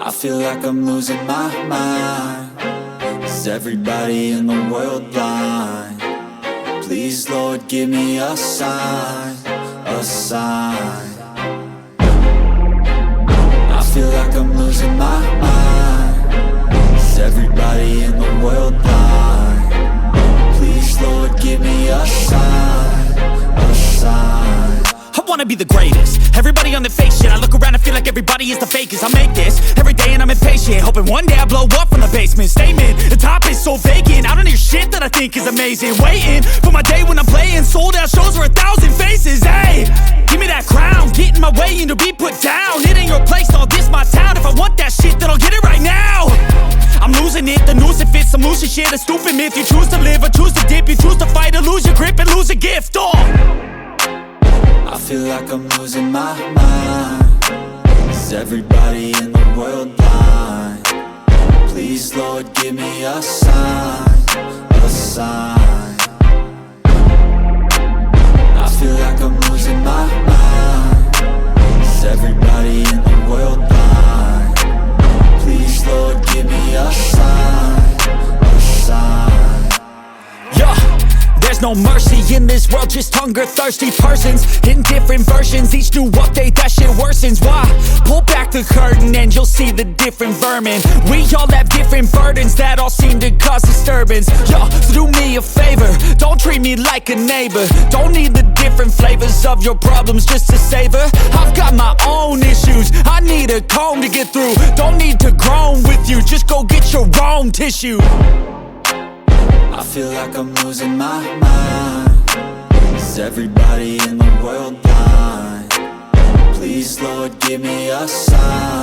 I feel like I'm losing my mind. Is everybody in the world blind? Please, Lord, give me a sign, a sign. I feel like I'm losing my mind. Is everybody in the world blind? Please, Lord, give me a sign, a sign. I wanna be the greatest. Everybody on the fake shit. I look around and feel like everybody is the fakest. I make this every day and I'm impatient, hoping one day I blow up from the basement. Statement, the top is so vacant. I don't hear shit that I think is amazing. Waiting for my day when I'm playing sold out shows for 1,000 faces. Hey, give me that crown, get in my way and to be put down. It ain't your place, all this my town. If I want that shit, then I'll get it right now. I'm losing it, the noose it fits. I'm losing shit, a stupid myth. You choose to live or choose to dip. You choose to fight or lose your grip and lose a gift. I feel like I'm losing my mind. Is everybody in the world blind? Please, Lord, give me a sign, a sign. I feel like I'm losing my mind. Is everybody in the world blind? Please, Lord, give me a sign, a sign. Yeah. There's no mercy in this world, just hunger-thirsty persons in different versions. Each new update, that shit worsens. Why? Pull back the curtain and you'll see the different vermin. We all have different burdens that all seem to cause disturbance. Yo, so do me a favor, don't treat me like a neighbor. Don't need the different flavors of your problems just to savor. I've got my own issues, I need a comb to get through. Don't need to groan with you, just go get your own tissue. I feel like I'm losing my mind. Is everybody in the world blind? Please, Lord, give me a sign.